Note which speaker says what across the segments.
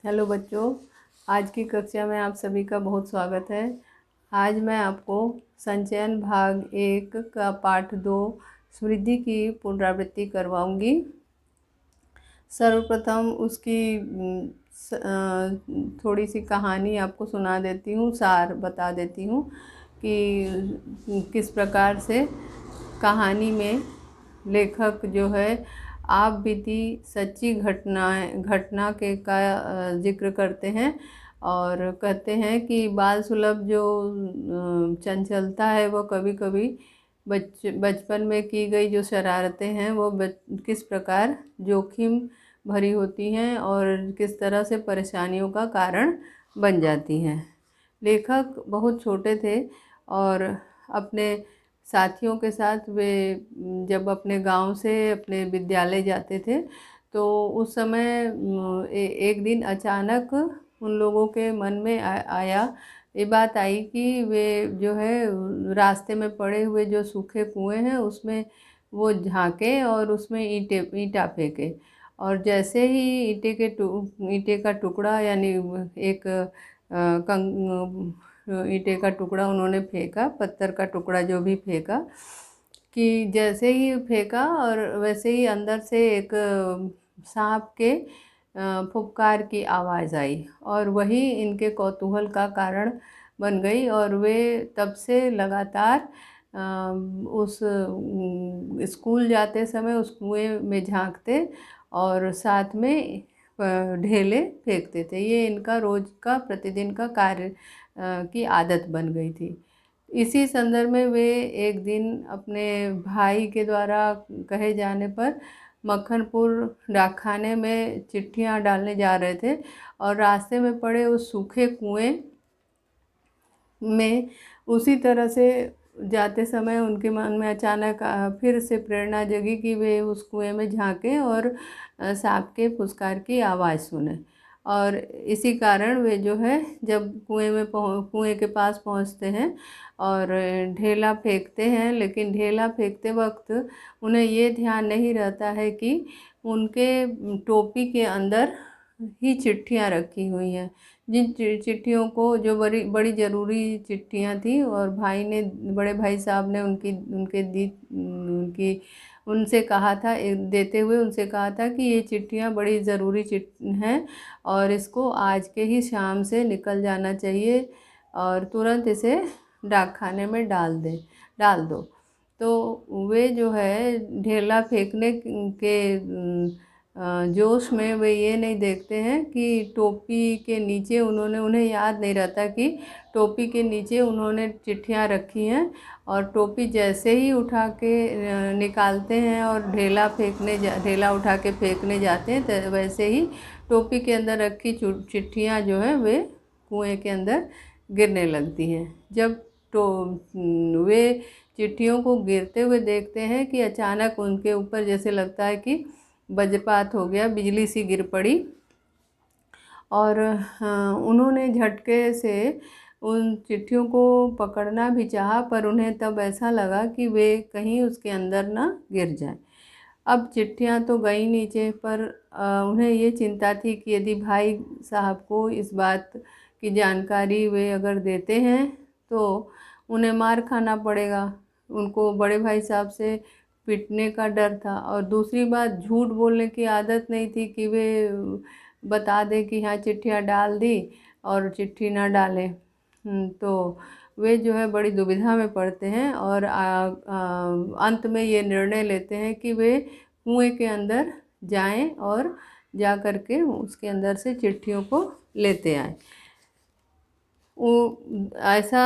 Speaker 1: Hello बच्चों, आज की कक्षा में आप सभी का बहुत स्वागत है। आज मैं आपको संचयन भाग 1 का पाठ 2 समृद्धि की पुनरावृत्ति करवाऊंगी। सर्वप्रथम उसकी थोड़ी सी कहानी आपको सुना देती हूँ, सार बता देती हूँ कि किस प्रकार से कहानी में लेखक जो है आप बीती सच्ची घटना के का जिक्र करते हैं और कहते हैं कि बाल सुलभ जो चंचलता है वो कभी कभी बचपन में की गई जो शरारतें हैं वो किस प्रकार जोखिम भरी होती हैं और किस तरह से परेशानियों का कारण बन जाती हैं। लेखक बहुत छोटे थे और अपने साथियों के साथ वे जब अपने गांव से अपने विद्यालय जाते थे तो उस समय एक दिन अचानक उन लोगों के मन में आया ये बात आई कि वे जो है रास्ते में पड़े हुए जो सूखे कुएं हैं उसमें वो झांके और उसमें ईंटा फेंके। और जैसे ही ईंटे का टुकड़ा यानी एक ईंटे का टुकड़ा उन्होंने फेंका, पत्थर का टुकड़ा जो भी फेंका, कि जैसे ही फेंका और वैसे ही अंदर से एक सांप के फुफकार की आवाज़ आई और वही इनके कौतूहल का कारण बन गई। और वे तब से लगातार उस स्कूल जाते समय उस कुएं में झांकते और साथ में ढेले फेंकते थे। ये इनका रोज का प्रतिदिन का कार्य की आदत बन गई थी। इसी संदर्भ में वे एक दिन अपने भाई के द्वारा कहे जाने पर मक्खनपुर डाकखाने में चिट्ठियां डालने जा रहे थे और रास्ते में पड़े उस सूखे कुएं में उसी तरह से जाते समय उनके मन में अचानक फिर से प्रेरणा जगी कि वे उस कुएं में झांकें और सांप के फुसकार की आवाज़ सुने। और इसी कारण वे जो है जब कुएं के पास पहुंचते हैं और ढेला फेंकते हैं, लेकिन ढेला फेंकते वक्त उन्हें ये ध्यान नहीं रहता है कि उनके टोपी के अंदर ही चिट्ठियां रखी हुई हैं, जिन चिट्ठियों को जो बड़ी बड़ी ज़रूरी चिट्ठियां थी और बड़े भाई साहब ने उनकी उनसे कहा था, देते हुए उनसे कहा था कि ये चिट्ठियां बड़ी ज़रूरी हैं और इसको आज के ही शाम से निकल जाना चाहिए और तुरंत इसे डाकखाने में डाल दो। तो वे जो है ढेला फेंकने के जोश में वे ये नहीं देखते हैं कि टोपी के नीचे उन्हें याद नहीं रहता कि टोपी के नीचे उन्होंने चिट्ठियां रखी हैं। और टोपी जैसे ही उठा के निकालते हैं और ढेला उठा के फेंकने जाते हैं तो वैसे ही टोपी के अंदर रखी चिट्ठियां जो है वे कुएं के अंदर गिरने लगती हैं। जब तो वे चिट्ठियों को गिरते हुए देखते हैं कि अचानक उनके ऊपर जैसे लगता है कि वज्रपात हो गया, बिजली सी गिर पड़ी और उन्होंने झटके से उन चिट्ठियों को पकड़ना भी चाहा पर उन्हें तब ऐसा लगा कि वे कहीं उसके अंदर ना गिर जाएं। अब चिट्ठियां तो गई नीचे पर उन्हें ये चिंता थी कि यदि भाई साहब को इस बात की जानकारी वे अगर देते हैं तो उन्हें मार खाना पड़ेगा। उनको बड़े भाई साहब से पीटने का डर था और दूसरी बात झूठ बोलने की आदत नहीं थी कि वे बता दें कि हाँ चिट्ठियाँ डाल दी और चिट्ठी ना डालें। तो वे जो है बड़ी दुविधा में पड़ते हैं और अंत में ये निर्णय लेते हैं कि वे कुएं के अंदर जाएं और जा कर के उसके अंदर से चिट्ठियों को लेते आए। वो ऐसा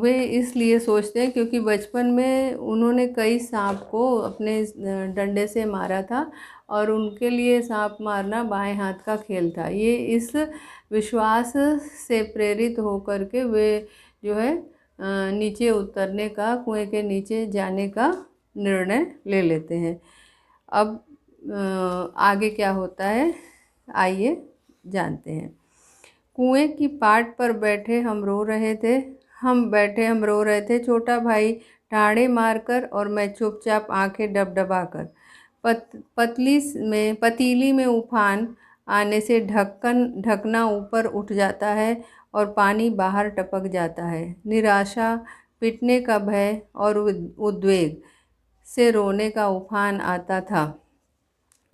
Speaker 1: वे इसलिए सोचते हैं क्योंकि बचपन में उन्होंने कई सांप को अपने डंडे से मारा था और उनके लिए सांप मारना बाएं हाथ का खेल था। ये इस विश्वास से प्रेरित होकर के वे जो है नीचे उतरने का, कुएं के नीचे जाने का निर्णय ले लेते हैं। अब आगे क्या होता है आइए जानते हैं। कुएं की पाट पर बैठे हम रो रहे थे, हम रो रहे थे, छोटा भाई ठाड़े मारकर और मैं चुपचाप आंखें डबडबाकर। पतीली में उफान आने से ढकना ऊपर उठ जाता है और पानी बाहर टपक जाता है। निराशा, पिटने का भय और उद्वेग से रोने का उफान आता था।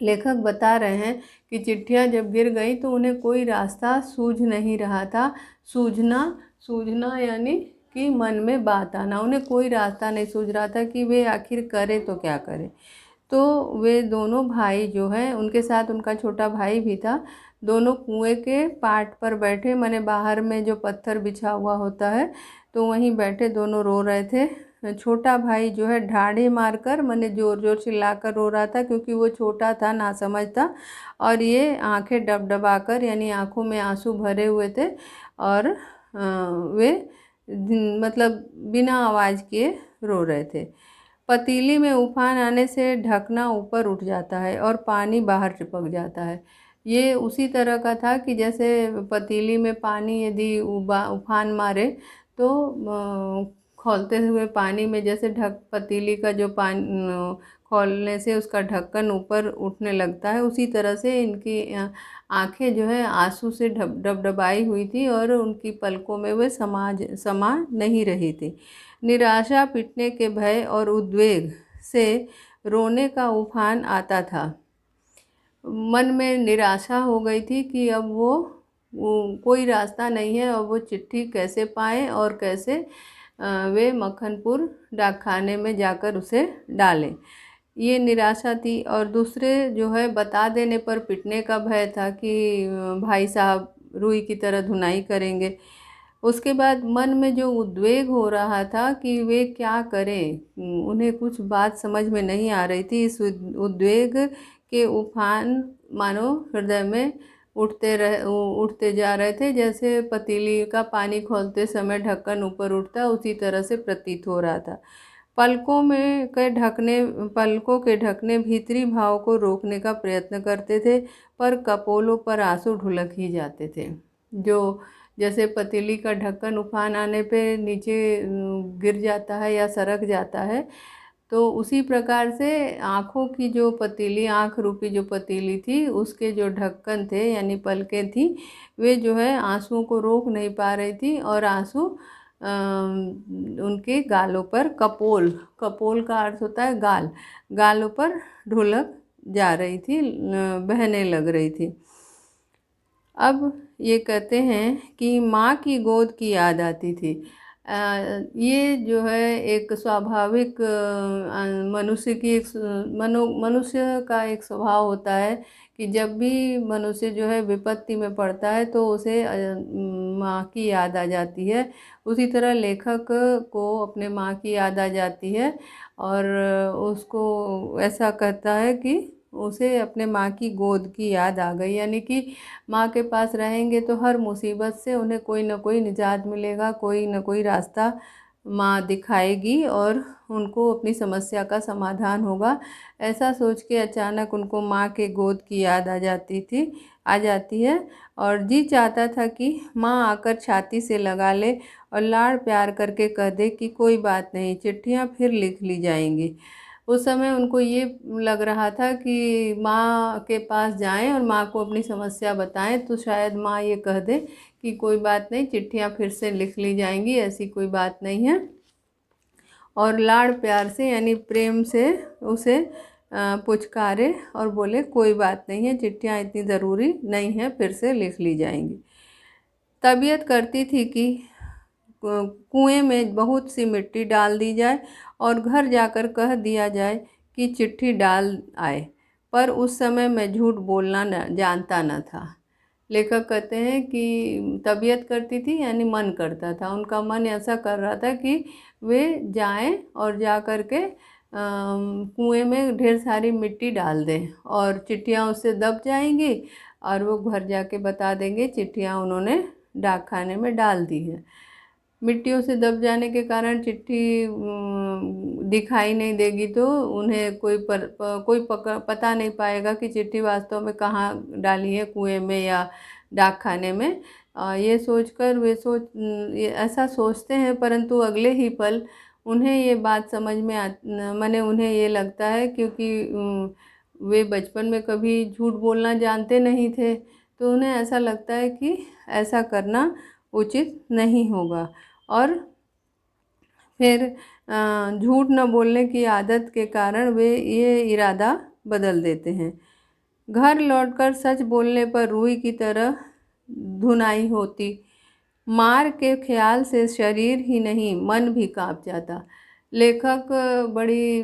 Speaker 1: लेखक बता रहे हैं कि चिट्ठियां जब गिर गई तो उन्हें कोई रास्ता सूझ नहीं रहा था। सूझना सूझना यानी कि मन में बात आना। उन्हें कोई रास्ता नहीं सूझ रहा था कि वे आखिर करें तो क्या करें। तो वे दोनों भाई जो हैं, उनके साथ उनका छोटा भाई भी था, दोनों कुएं के पाट पर बैठे, माने बाहर में जो पत्थर बिछा हुआ होता है तो वहीं बैठे दोनों रो रहे थे। छोटा भाई जो है ढाढ़े मारकर, माने ज़ोर ज़ोर चिल्लाकर रो रहा था, क्योंकि वो छोटा था, नासमझ था, और ये आंखें डबडबाकर यानी आंखों में आंसू भरे हुए थे, और वे मतलब बिना आवाज़ किए रो रहे थे। पतीली में उफान आने से ढकना ऊपर उठ जाता है और पानी बाहर चिपक जाता है। ये उसी तरह का था कि जैसे पतीली में पानी यदि उफान मारे तो खौलते हुए पानी में जैसे पतीली का जो पानी खौलने से उसका ढक्कन ऊपर उठने लगता है, उसी तरह से इनकी आंखें जो है आंसू से डबडबाई हुई थी और उनकी पलकों में वे समा नहीं रही थी। निराशा, पिटने के भय और उद्वेग से रोने का उफान आता था। मन में निराशा हो गई थी कि अब वो कोई रास्ता नहीं है और वो चिट्ठी कैसे पाएं और कैसे वे मक्खनपुर डाकखाने में जाकर उसे डालें। ये निराशा थी। और दूसरे जो है बता देने पर पिटने का भय था कि भाई साहब रुई की तरह धुनाई करेंगे। उसके बाद मन में जो उद्वेग हो रहा था कि वे क्या करें, उन्हें कुछ बात समझ में नहीं आ रही थी। इस उद्वेग के उफान मानो हृदय में उठते जा रहे थे, जैसे पतीली का पानी खोलते समय ढक्कन ऊपर उठता, उसी तरह से प्रतीत हो रहा था। पलकों के ढकने भीतरी भाव को रोकने का प्रयत्न करते थे, पर कपोलों पर आंसू ढुलक ही जाते थे। जो जैसे पतीली का ढक्कन उफान आने पे नीचे गिर जाता है या सरक जाता है, तो उसी प्रकार से आँखों की जो पतीली, आँख रूपी जो पतीली थी, उसके जो ढक्कन थे यानी पलकें थी, वे जो है आंसुओं को रोक नहीं पा रही थी और आंसू उनके गालों पर, कपोल का अर्थ होता है गाल, गालों पर ढुलक जा रही थी, बहने लग रही थी। अब ये कहते हैं कि माँ की गोद की याद आती थी। ये जो है एक स्वाभाविक मनुष्य का एक स्वभाव होता है कि जब भी मनुष्य जो है विपत्ति में पड़ता है तो उसे माँ की याद आ जाती है। उसी तरह लेखक को अपने माँ की याद आ जाती है और उसको ऐसा कहता है कि उसे अपने माँ की गोद की याद आ गई, यानी कि माँ के पास रहेंगे तो हर मुसीबत से उन्हें कोई ना कोई निजात मिलेगा, कोई ना कोई रास्ता माँ दिखाएगी और उनको अपनी समस्या का समाधान होगा। ऐसा सोच के अचानक उनको माँ के गोद की याद आ जाती है और जी चाहता था कि माँ आकर छाती से लगा ले और लाड़ प्यार करके कह दे कि कोई बात नहीं, चिट्ठियाँ फिर लिख ली जाएंगी। उस समय उनको ये लग रहा था कि माँ के पास जाएं और माँ को अपनी समस्या बताएं तो शायद माँ ये कह दे कि कोई बात नहीं, चिट्ठियाँ फिर से लिख ली जाएंगी, ऐसी कोई बात नहीं है। और लाड़ प्यार से यानी प्रेम से उसे पुचकारे और बोले कोई बात नहीं है, चिट्ठियाँ इतनी ज़रूरी नहीं है, फिर से लिख ली जाएंगी। तबीयत करती थी कि कुएं में बहुत सी मिट्टी डाल दी जाए और घर जाकर कह दिया जाए कि चिट्ठी डाल आए, पर उस समय मैं झूठ बोलना जानता न था। लेखक कहते हैं कि तबीयत करती थी यानी मन करता था, उनका मन ऐसा कर रहा था कि वे जाएं और जा कर के कुएं में ढेर सारी मिट्टी डाल दें और चिट्ठियाँ उससे दब जाएंगी और वो घर जाके बता देंगे चिट्ठियाँ उन्होंने डाक खाने में डाल दी है। मिट्टियों से दब जाने के कारण चिट्ठी दिखाई नहीं देगी तो उन्हें कोई पता नहीं पाएगा कि चिट्ठी वास्तव में कहाँ डाली है, कुएं में या डाक खाने में। ये सोचकर ऐसा सोचते हैं, परंतु अगले ही पल उन्हें ये बात समझ में माने उन्हें ये लगता है, क्योंकि वे बचपन में कभी झूठ बोलना जानते नहीं थे, तो उन्हें ऐसा लगता है कि ऐसा करना उचित नहीं होगा, और फिर झूठ न बोलने की आदत के कारण वे ये इरादा बदल देते हैं। घर लौटकर सच बोलने पर रूई की तरह धुनाई होती। मार के ख्याल से शरीर ही नहीं मन भी कांप जाता। लेखक बड़ी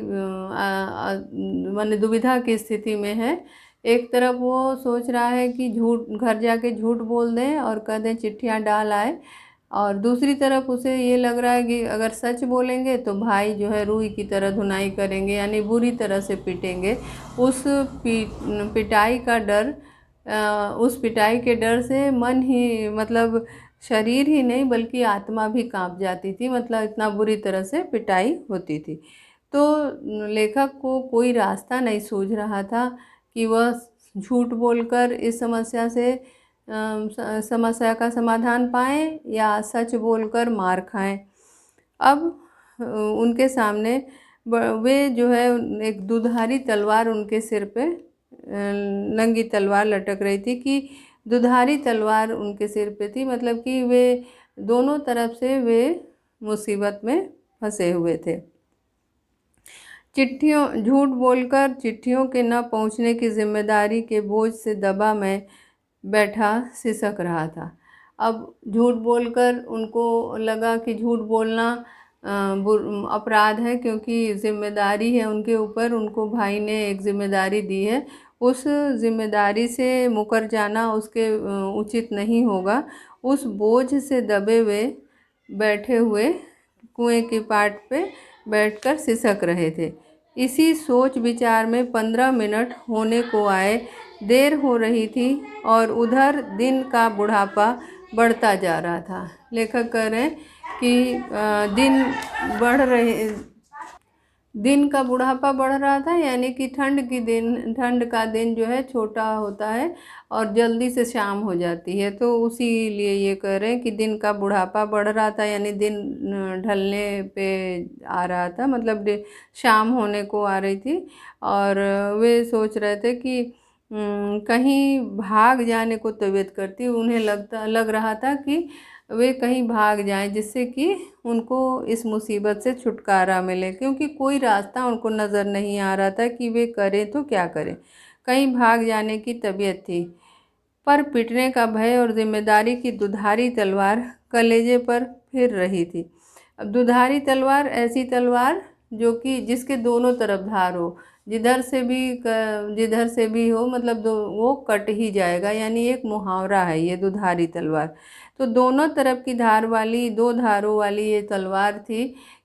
Speaker 1: माने दुविधा की स्थिति में है। एक तरफ वो सोच रहा है कि झूठ घर जाके झूठ बोल दें और कह दें चिट्ठियाँ डाल आए, और दूसरी तरफ उसे ये लग रहा है कि अगर सच बोलेंगे तो भाई जो है रूई की तरह धुनाई करेंगे, यानी बुरी तरह से पीटेंगे। उस पिटाई का डर, उस पिटाई के डर से मन ही मतलब शरीर ही नहीं बल्कि आत्मा भी कांप जाती थी, मतलब इतना बुरी तरह से पिटाई होती थी। तो लेखक को कोई रास्ता नहीं सूझ रहा था कि वह झूठ बोलकर इस समस्या का समाधान पाएँ या सच बोलकर मार खाएं। अब उनके सामने वे जो है एक दुधारी तलवार उनके सिर पे नंगी तलवार लटक रही थी, कि दुधारी तलवार उनके सिर पे थी, मतलब कि वे दोनों तरफ से वे मुसीबत में फंसे हुए थे। झूठ बोलकर चिट्ठियों के न पहुंचने की जिम्मेदारी के बोझ से दबा मैं बैठा सिसक रहा था। अब झूठ बोलकर उनको लगा कि झूठ बोलना अपराध है, क्योंकि जिम्मेदारी है उनके ऊपर, उनको भाई ने एक जिम्मेदारी दी है, उस जिम्मेदारी से मुकर जाना उसके उचित नहीं होगा। उस बोझ से दबे हुए बैठे हुए कुएं की पाट पे बैठकर सिसक रहे थे। इसी सोच विचार में 15 मिनट होने को आए। देर हो रही थी और उधर दिन का बुढ़ापा बढ़ता जा रहा था। लेखक कह रहे हैं कि दिन का बुढ़ापा बढ़ रहा था, यानी कि ठंड का दिन जो है छोटा होता है और जल्दी से शाम हो जाती है, तो उसी लिए ये कह रहे हैं कि दिन का बुढ़ापा बढ़ रहा था, यानी दिन ढलने पे आ रहा था, मतलब शाम होने को आ रही थी। और वे सोच रहे थे कि कहीं भाग जाने को तबीयत करती, उन्हें लग रहा था कि वे कहीं भाग जाएं, जिससे कि उनको इस मुसीबत से छुटकारा मिले, क्योंकि कोई रास्ता उनको नज़र नहीं आ रहा था कि वे करें तो क्या करें। कहीं भाग जाने की तबीयत थी, पर पिटने का भय और जिम्मेदारी की दुधारी तलवार कलेजे पर फिर रही थी। अब दुधारी तलवार ऐसी तलवार जो कि जिसके दोनों तरफ धार हो, जिधर से भी हो, मतलब वो कट ही जाएगा, यानी एक मुहावरा है ये दुधारी तलवार। तो दोनों तरफ की धार वाली, दो धारों वाली ये तलवार थी,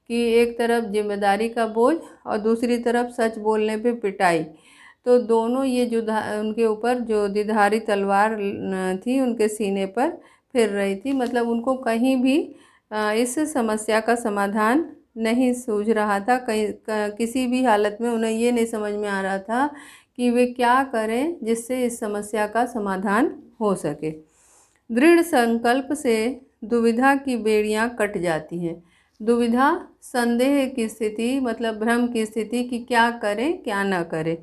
Speaker 1: कि एक तरफ जिम्मेदारी का बोझ और दूसरी तरफ सच बोलने पे पिटाई। तो दोनों ये जो उनके ऊपर जो दुधारी तलवार थी उनके सीने पर फिर रही थी, मतलब उनको कहीं भी इस समस्या का समाधान नहीं सूझ रहा था। किसी भी हालत में उन्हें ये नहीं समझ में आ रहा था कि वे क्या करें जिससे इस समस्या का समाधान हो सके। दृढ़ संकल्प से दुविधा की बेड़ियां कट जाती हैं। दुविधा संदेह की स्थिति, मतलब भ्रम की स्थिति कि क्या करें क्या ना करें।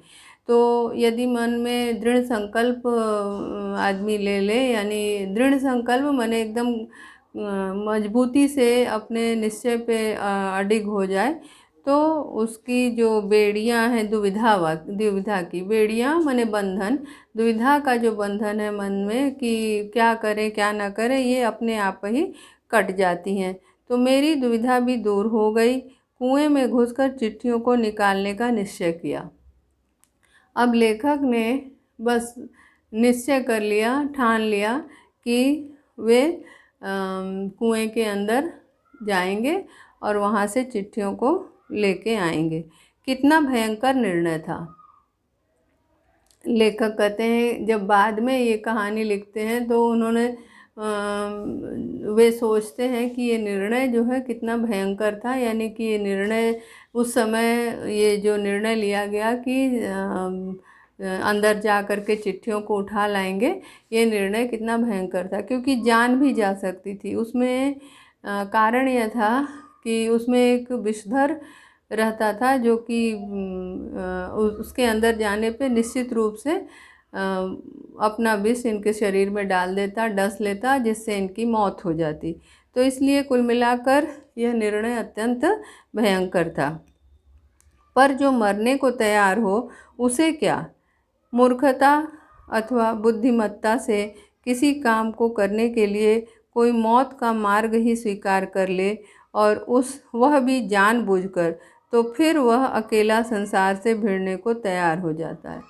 Speaker 1: तो यदि मन में दृढ़ संकल्प आदमी ले ले, यानी दृढ़ संकल्प माने एकदम मजबूती से अपने निश्चय पे अडिग हो जाए, तो उसकी जो बेड़ियां हैं दुविधा की बेड़ियां माने बंधन, दुविधा का जो बंधन है मन में कि क्या करें क्या ना करें, ये अपने आप ही कट जाती हैं। तो मेरी दुविधा भी दूर हो गई। कुएं में घुसकर चिट्ठियों को निकालने का निश्चय किया। अब लेखक ने बस निश्चय कर लिया, ठान लिया कि वे कुएं के अंदर जाएंगे और वहाँ से चिट्ठियों को लेके आएंगे। कितना भयंकर निर्णय था। लेखक कहते हैं जब बाद में ये कहानी लिखते हैं तो उन्होंने वे सोचते हैं कि ये निर्णय जो है कितना भयंकर था, यानी कि ये निर्णय उस समय ये जो निर्णय लिया गया कि अंदर जा कर के चिट्ठियों को उठा लाएंगे, ये निर्णय कितना भयंकर था, क्योंकि जान भी जा सकती थी उसमें। कारण यह था कि उसमें एक विषधर रहता था, जो कि उसके अंदर जाने पे निश्चित रूप से अपना विष इनके शरीर में डाल देता, डस लेता, जिससे इनकी मौत हो जाती। तो इसलिए कुल मिलाकर यह निर्णय अत्यंत भयंकर था। पर जो मरने को तैयार हो उसे क्या? मूर्खता अथवा बुद्धिमत्ता से किसी काम को करने के लिए कोई मौत का मार्ग ही स्वीकार कर ले, और वह भी जानबूझकर, तो फिर वह अकेला संसार से भिड़ने को तैयार हो जाता है।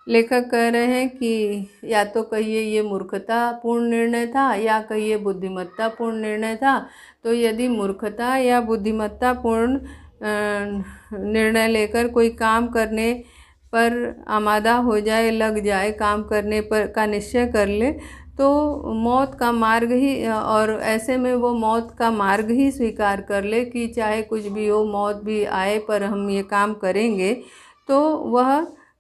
Speaker 1: लेखक कह रहे हैं कि या तो कहिए ये मूर्खतापूर्ण निर्णय था, या कहिए बुद्धिमत्तापूर्ण निर्णय था। तो यदि मूर्खता या बुद्धिमत्तापूर्ण निर्णय लेकर कोई काम करने पर आमादा हो जाए, लग जाए, काम करने पर का निश्चय कर ले, तो मौत का मार्ग ही, और ऐसे में वो मौत का मार्ग ही स्वीकार कर ले कि चाहे कुछ भी हो, मौत भी आए, पर हम ये काम करेंगे, तो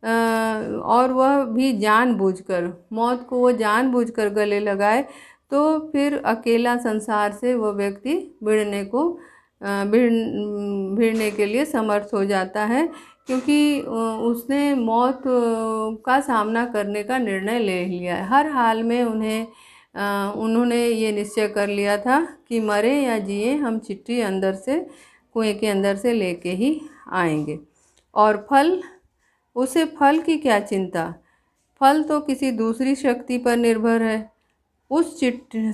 Speaker 1: और वह भी जानबूझकर, मौत को वो जानबूझकर गले लगाए, तो फिर अकेला संसार से वो व्यक्ति भिड़ने के लिए समर्थ हो जाता है, क्योंकि उसने मौत का सामना करने का निर्णय ले लिया है। हर हाल में उन्होंने ये निश्चय कर लिया था कि मरे या जिए, हम चिट्ठी कुएं के अंदर से लेके ही आएंगे। और उसे फल की क्या चिंता? फल तो किसी दूसरी शक्ति पर निर्भर है। उस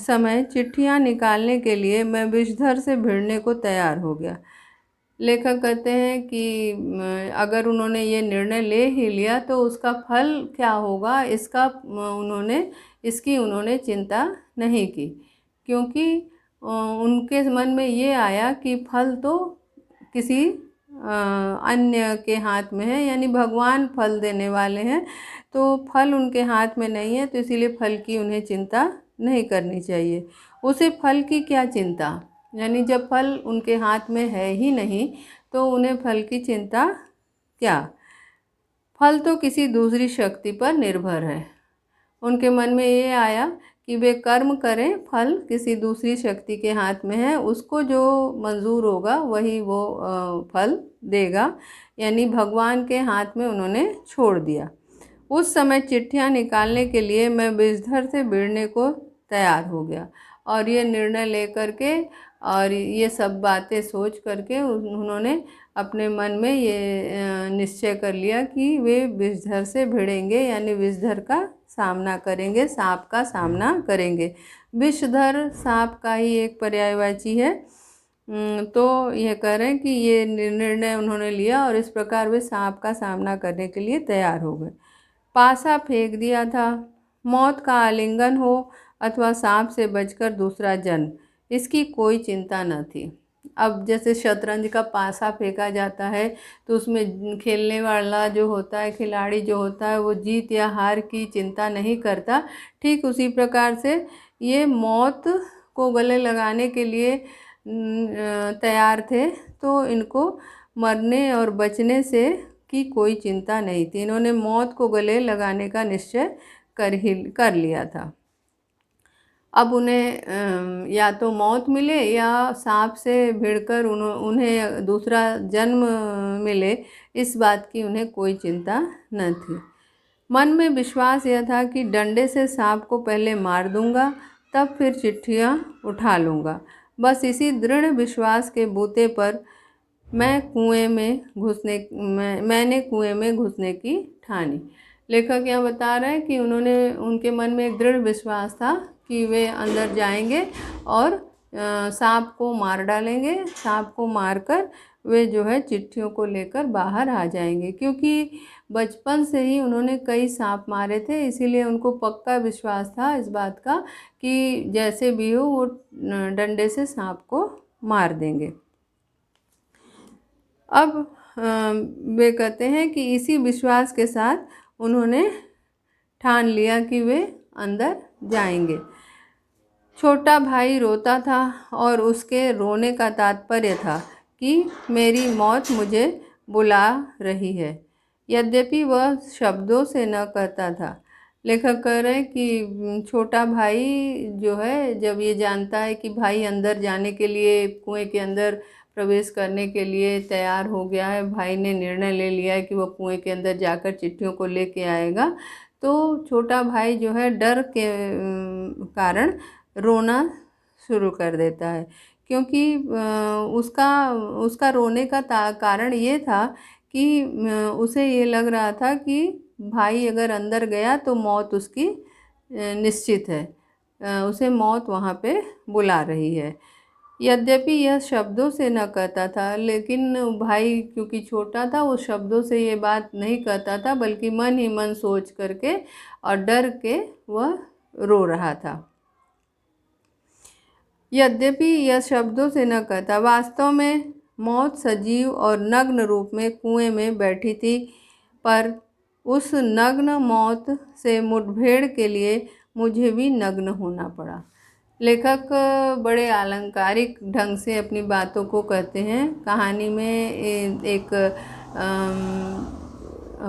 Speaker 1: समय चिट्ठियाँ निकालने के लिए मैं विषधर से भिड़ने को तैयार हो गया। लेखक कहते हैं कि अगर उन्होंने ये निर्णय ले ही लिया तो उसका फल क्या होगा, इसकी उन्होंने चिंता नहीं की, क्योंकि उनके मन में ये आया कि फल तो किसी अन्य के हाथ में है, यानी भगवान फल देने वाले हैं, तो फल उनके हाथ में नहीं है, तो इसीलिए फल की उन्हें चिंता नहीं करनी चाहिए। उसे फल की क्या चिंता? यानी जब फल उनके हाथ में है ही नहीं, तो उन्हें फल की चिंता क्या? फल तो किसी दूसरी शक्ति पर निर्भर है। उनके मन में ये आया कि वे कर्म करें, फल किसी दूसरी शक्ति के हाथ में है, उसको जो मंजूर होगा वही वो फल देगा, यानी भगवान के हाथ में उन्होंने छोड़ दिया। उस समय चिट्ठियाँ निकालने के लिए मैं विषधर से भिड़ने को तैयार हो गया, और ये निर्णय लेकर के और ये सब बातें सोच करके उन्होंने अपने मन में ये निश्चय कर लिया कि वे विषधर से भिड़ेंगे, यानी विषधर का सामना करेंगे, सांप का सामना करेंगे। विषधर सांप का ही एक पर्यायवाची है। तो यह कह रहे हैं कि ये निर्णय उन्होंने लिया, और इस प्रकार वे सांप का सामना करने के लिए तैयार हो गए। पासा फेंक दिया था। मौत का आलिंगन हो अथवा सांप से बचकर दूसरा जन्म, इसकी कोई चिंता न थी। अब जैसे शतरंज का पासा फेंका जाता है, तो उसमें खेलने वाला जो होता है, खिलाड़ी जो होता है, वो जीत या हार की चिंता नहीं करता। ठीक उसी प्रकार से ये मौत को गले लगाने के लिए तैयार थे, तो इनको मरने और बचने से की कोई चिंता नहीं थी। इन्होंने मौत को गले लगाने का निश्चय कर लिया था। अब उन्हें या तो मौत मिले या सांप से भिड़कर उन्हें दूसरा जन्म मिले, इस बात की उन्हें कोई चिंता न थी। मन में विश्वास यह था कि डंडे से सांप को पहले मार दूंगा, तब फिर चिट्ठियाँ उठा लूँगा। बस इसी दृढ़ विश्वास के बूते पर मैंने कुएं में घुसने की ठानी। लेखक यहाँ बता रहे हैं कि उनके मन में एक दृढ़ विश्वास था कि वे अंदर जाएंगे और सांप को मार डालेंगे। सांप को मारकर वे जो है चिट्ठियों को लेकर बाहर आ जाएंगे, क्योंकि बचपन से ही उन्होंने कई सांप मारे थे, इसीलिए उनको पक्का विश्वास था इस बात का कि जैसे भी हो वो डंडे से सांप को मार देंगे। अब वे कहते हैं कि इसी विश्वास के साथ उन्होंने ठान लिया कि वे अंदर जाएंगे। छोटा भाई रोता था, और उसके रोने का तात्पर्य था कि मेरी मौत मुझे बुला रही है, यद्यपि वह शब्दों से न कहता था। लेखक कह रहे हैं कि छोटा भाई जो है, जब ये जानता है कि भाई अंदर जाने के लिए कुएं के अंदर प्रवेश करने के लिए तैयार हो गया है, भाई ने निर्णय ले लिया है कि वो कुएं के अंदर जाकर चिट्ठियों को लेके आएगा, तो छोटा भाई जो है डर के कारण रोना शुरू कर देता है। क्योंकि उसका उसका रोने का कारण ये था कि उसे ये लग रहा था कि भाई अगर अंदर गया तो मौत उसकी निश्चित है, उसे मौत वहाँ पे बुला रही है। यद्यपि यह शब्दों से न कहता था, लेकिन भाई क्योंकि छोटा था वो शब्दों से ये बात नहीं कहता था, बल्कि मन ही मन सोच करके और डर के वह रो रहा था। यद्यपि यह शब्दों से न कहता, वास्तव में मौत सजीव और नग्न रूप में कुएं में बैठी थी, पर उस नग्न मौत से मुठभेड़ के लिए मुझे भी नग्न होना पड़ा। लेखक बड़े अलंकारिक ढंग से अपनी बातों को कहते हैं। कहानी में एक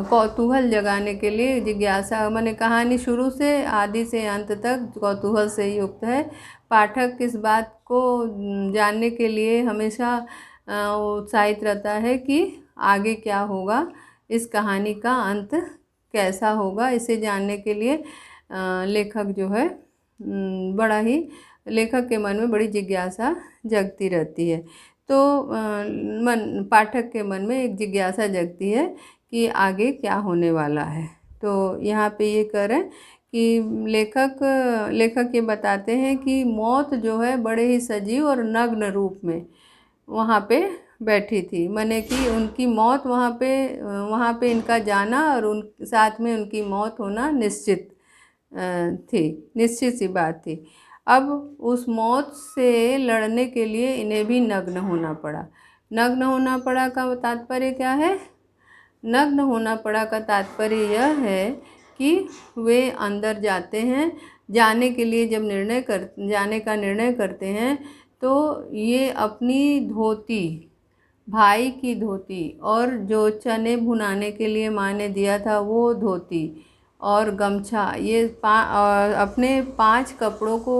Speaker 1: कौतूहल जगाने के लिए, जिज्ञासा, माने कहानी शुरू से आदि से अंत तक कौतूहल से युक्त है। पाठक इस बात को जानने के लिए हमेशा उत्साहित रहता है कि आगे क्या होगा, इस कहानी का अंत कैसा होगा। इसे जानने के लिए लेखक जो है बड़ा ही, लेखक के मन में बड़ी जिज्ञासा जगती रहती है। तो पाठक के मन में एक जिज्ञासा जगती है कि आगे क्या होने वाला है। तो यहाँ पे ये कह रहे हैं कि लेखक ये बताते हैं कि मौत जो है बड़े ही सजीव और नग्न रूप में वहाँ पे बैठी थी, माने कि उनकी मौत वहाँ पे इनका जाना और उन साथ में उनकी मौत होना निश्चित थी, निश्चित सी बात थी। अब उस मौत से लड़ने के लिए इन्हें भी नग्न होना पड़ा। नग्न होना पड़ा का तात्पर्य क्या है? नग्न होना पड़ा का तात्पर्य यह है कि वे अंदर जाते हैं, जाने के लिए जब जाने का निर्णय करते हैं, तो ये अपनी धोती, भाई की धोती और जो चने भुनाने के लिए माँ ने दिया था वो धोती और गमछा, ये अपने 5 कपड़ों को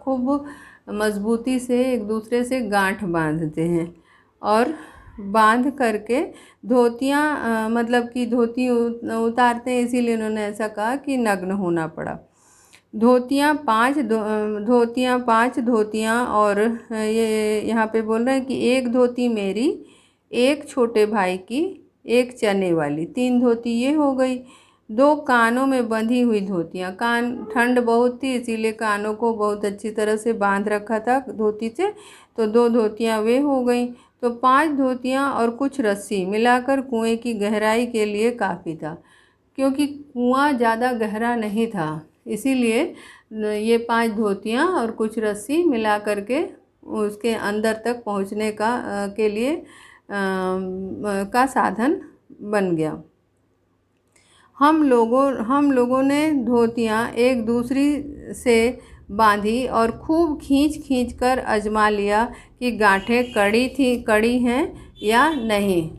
Speaker 1: खूब मजबूती से एक दूसरे से गांठ बांधते हैं और बांध करके धोतियाँ, मतलब कि धोती उतारते हैं, इसीलिए उन्होंने ऐसा कहा कि नग्न होना पड़ा। धोतियाँ 5 धोतियाँ, और ये यहाँ पे बोल रहे हैं कि एक धोती मेरी, एक छोटे भाई की, एक चने वाली, 3 धोती ये हो गई। 2 कानों में बंधी हुई धोतियाँ, कान, ठंड बहुत थी इसीलिए कानों को बहुत अच्छी तरह से बांध रखा था धोती से, तो 2 धोतियाँ वे हो गई। तो 5 धोतियाँ और कुछ रस्सी मिलाकर कुएं की गहराई के लिए काफ़ी था, क्योंकि कुआं ज़्यादा गहरा नहीं था, इसीलिए ये 5 धोतियाँ और कुछ रस्सी मिला करके उसके अंदर तक पहुंचने के लिए का साधन बन गया। हम लोगों ने धोतियाँ एक दूसरी से बांधी और खूब खींच कर आजमा लिया कि गांठें कड़ी हैं या नहीं।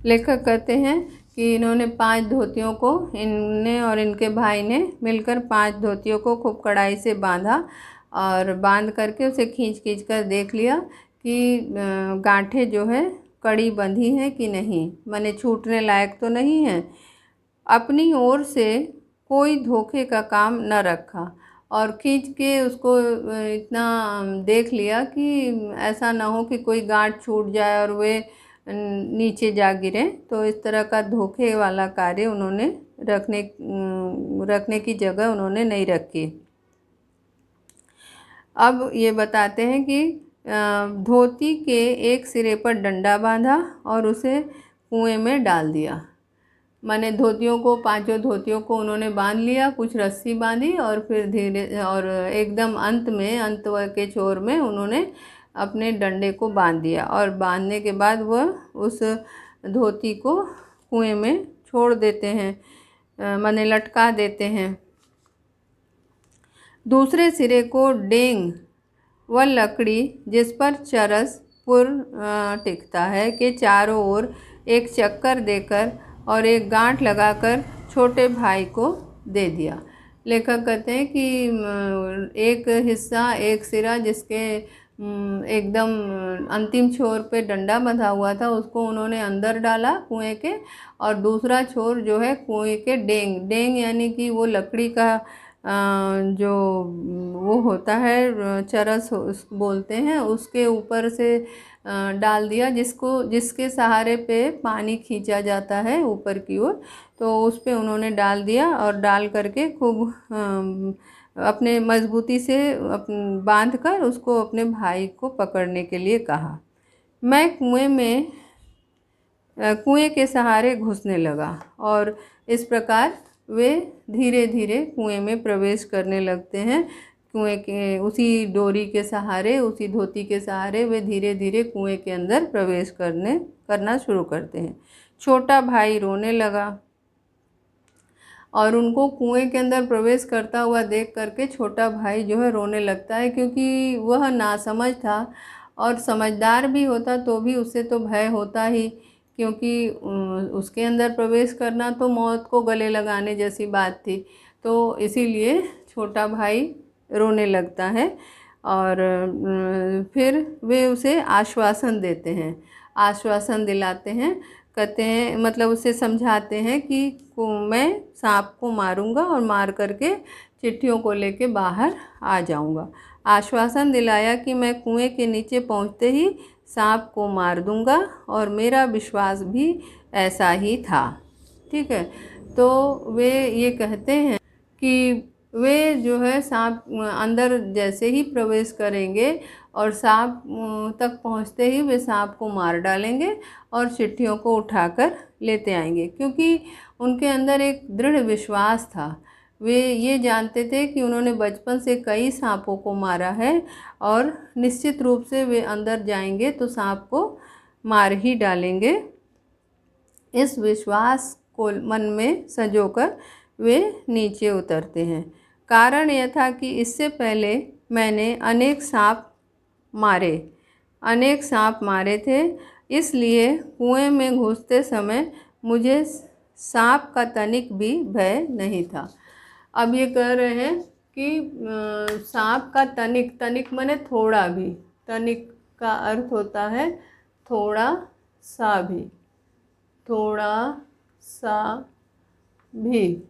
Speaker 1: लेखक कहते हैं कि इन्होंने 5 धोतियों को, इनने और इनके भाई ने मिलकर 5 धोतियों को खूब कड़ाई से बांधा और बांध करके उसे खींच कर देख लिया कि गांठें जो है कड़ी बंधी हैं कि नहीं, माने छूटने लायक तो नहीं है। अपनी ओर से कोई धोखे का काम न रखा और खींच के उसको इतना देख लिया कि ऐसा ना हो कि कोई गांठ छूट जाए और वे नीचे जा गिरे। तो इस तरह का धोखे वाला कार्य उन्होंने रखने की जगह उन्होंने नहीं रखी। अब ये बताते हैं कि धोती के एक सिरे पर डंडा बांधा और उसे कुएं में डाल दिया, माने धोतियों को, 5 धोतियों को उन्होंने बांध लिया, कुछ रस्सी बांधी और फिर धीरे और एकदम अंत के छोर में उन्होंने अपने डंडे को बांध दिया और बांधने के बाद वह उस धोती को कुएं में छोड़ देते हैं, माने लटका देते हैं। दूसरे सिरे को डेंग व लकड़ी जिस पर चरस पुर टिकता है के चारों ओर एक चक्कर देकर और एक गांठ लगाकर छोटे भाई को दे दिया। लेखक कहते हैं कि एक हिस्सा, एक सिरा जिसके एकदम अंतिम छोर पे डंडा बंधा हुआ था, उसको उन्होंने अंदर डाला कुएं के, और दूसरा छोर जो है कुएं के डेंग डेंग यानी कि वो लकड़ी का जो वो होता है चरस बोलते हैं, उसके ऊपर से डाल दिया, जिसके सहारे पे पानी खींचा जाता है ऊपर की ओर। तो उस पे उन्होंने डाल दिया और डाल करके खूब अपने मजबूती से बांध कर उसको अपने भाई को पकड़ने के लिए कहा। मैं कुएं के सहारे घुसने लगा, और इस प्रकार वे धीरे धीरे कुएं में प्रवेश करने लगते हैं। कुएं के उसी डोरी के सहारे, उसी धोती के सहारे वे धीरे धीरे कुएं के अंदर प्रवेश करना शुरू करते हैं। छोटा भाई रोने लगा, और उनको कुएं के अंदर प्रवेश करता हुआ देख करके छोटा भाई जो है रोने लगता है, क्योंकि वह नासमझ था, और समझदार भी होता तो भी उससे तो भय होता ही, क्योंकि उसके अंदर प्रवेश करना तो मौत को गले लगाने जैसी बात थी। तो इसीलिए छोटा भाई रोने लगता है, और फिर वे उसे आश्वासन देते हैं, आश्वासन दिलाते हैं, कहते हैं मतलब उसे समझाते हैं कि मैं सांप को मारूंगा और मार करके चिट्ठियों को लेके बाहर आ जाऊंगा। आश्वासन दिलाया कि मैं कुएं के नीचे पहुंचते ही सांप को मार दूंगा, और मेरा विश्वास भी ऐसा ही था। ठीक है, तो वे ये कहते हैं कि वे जो है सांप अंदर जैसे ही प्रवेश करेंगे और सांप तक पहुंचते ही वे सांप को मार डालेंगे और चिट्ठियों को उठाकर लेते आएंगे, क्योंकि उनके अंदर एक दृढ़ विश्वास था। वे ये जानते थे कि उन्होंने बचपन से कई सांपों को मारा है, और निश्चित रूप से वे अंदर जाएंगे तो सांप को मार ही डालेंगे। इस विश्वास को मन में संजोकर वे नीचे उतरते हैं। कारण यह था कि इससे पहले मैंने अनेक सांप मारे थे, इसलिए कुएं में घुसते समय मुझे सांप का तनिक भी भय नहीं था। अब ये कह रहे हैं कि सांप का तनिक, तनिक माने थोड़ा भी, तनिक का अर्थ होता है थोड़ा सा भी, थोड़ा सा भी,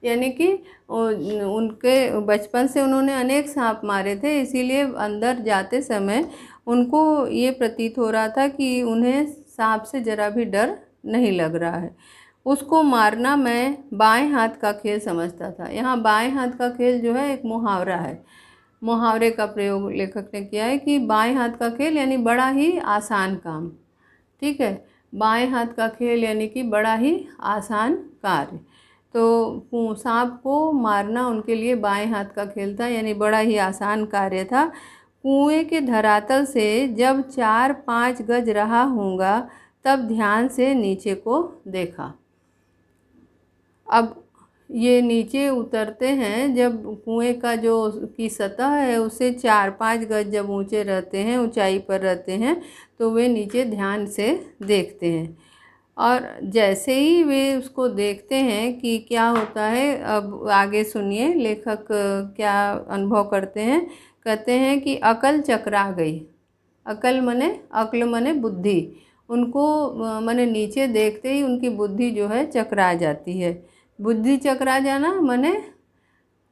Speaker 1: यानी कि उनके बचपन से उन्होंने अनेक सांप मारे थे, इसीलिए अंदर जाते समय उनको ये प्रतीत हो रहा था कि उन्हें सांप से जरा भी डर नहीं लग रहा है। उसको मारना मैं बाएं हाथ का खेल समझता था। यहाँ बाएं हाथ का खेल जो है एक मुहावरा है, मुहावरे का प्रयोग लेखक ने किया है कि बाएं हाथ का खेल यानी बड़ा ही आसान काम। ठीक है, बाएं हाथ का खेल यानी कि बड़ा ही आसान कार्य। तो सांप को मारना उनके लिए बाएं हाथ का खेल था, यानी बड़ा ही आसान कार्य था। कुएं के धरातल से जब 4-5 गज रहा होगा तब ध्यान से नीचे को देखा। अब ये नीचे उतरते हैं जब कुएं का जो की सतह है उससे 4-5 गज जब ऊंचे रहते हैं, ऊंचाई पर रहते हैं, तो वे नीचे ध्यान से देखते हैं। और जैसे ही वे उसको देखते हैं कि क्या होता है, अब आगे सुनिए लेखक क्या अनुभव करते हैं। कहते हैं कि अकल चकरा गई। अक्ल मने बुद्धि। उनको मने नीचे देखते ही उनकी बुद्धि जो है चकरा जाती है। बुद्धि चकरा जाना मने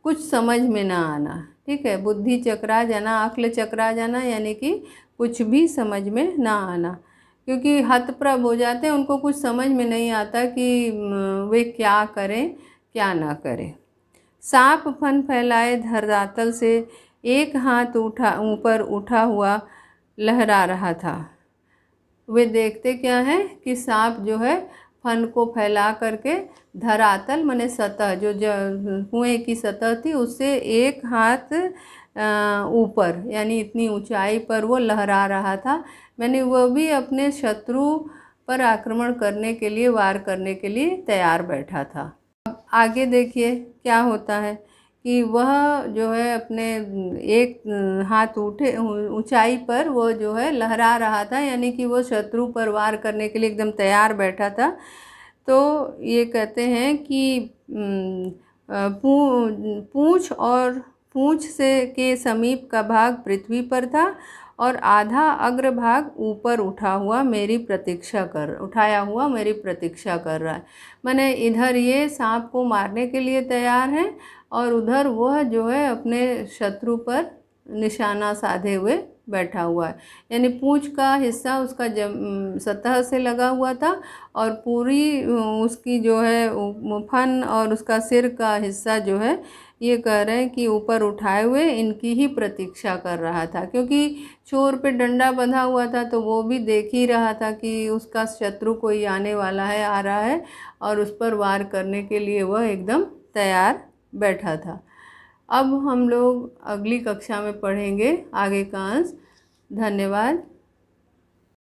Speaker 1: कुछ समझ में ना आना। ठीक है, बुद्धि चकरा जाना, अक्ल चकरा जाना यानी कि कुछ भी समझ में ना आना, क्योंकि हतप्रभ हो जाते हैं, उनको कुछ समझ में नहीं आता कि वे क्या करें क्या ना करें। सांप फन फैलाए धरातल से एक हाथ ऊपर उठा हुआ लहरा रहा था। वे देखते क्या है कि सांप जो है फन को फैला करके धरातल माने सतह, जो कुएं की सतह थी उससे एक हाथ ऊपर यानी इतनी ऊंचाई पर वो लहरा रहा था। मैंने वो भी अपने शत्रु पर आक्रमण करने के लिए, वार करने के लिए तैयार बैठा था। अब आगे देखिए क्या होता है कि वह जो है अपने एक हाथ ऊंचाई पर वो जो है लहरा रहा था, यानी कि वो शत्रु पर वार करने के लिए एकदम तैयार बैठा था। तो ये कहते हैं कि पूंछ से के समीप का भाग पृथ्वी पर था और आधा अग्रभाग ऊपर उठाया हुआ मेरी प्रतीक्षा कर रहा है। माने इधर ये सांप को मारने के लिए तैयार है और उधर वह जो है अपने शत्रु पर निशाना साधे हुए बैठा हुआ है। यानी पूंछ का हिस्सा उसका सतह से लगा हुआ था और पूरी उसकी जो है फन और उसका सिर का हिस्सा जो है ये कह रहे हैं कि ऊपर उठाए हुए इनकी ही प्रतीक्षा कर रहा था, क्योंकि छोर पे डंडा बंधा हुआ था तो वो भी देख ही रहा था कि उसका शत्रु कोई आने वाला है, आ रहा है, और उस पर वार करने के लिए वह एकदम तैयार बैठा था। अब हम लोग अगली कक्षा में पढ़ेंगे आगे का अंश। धन्यवाद।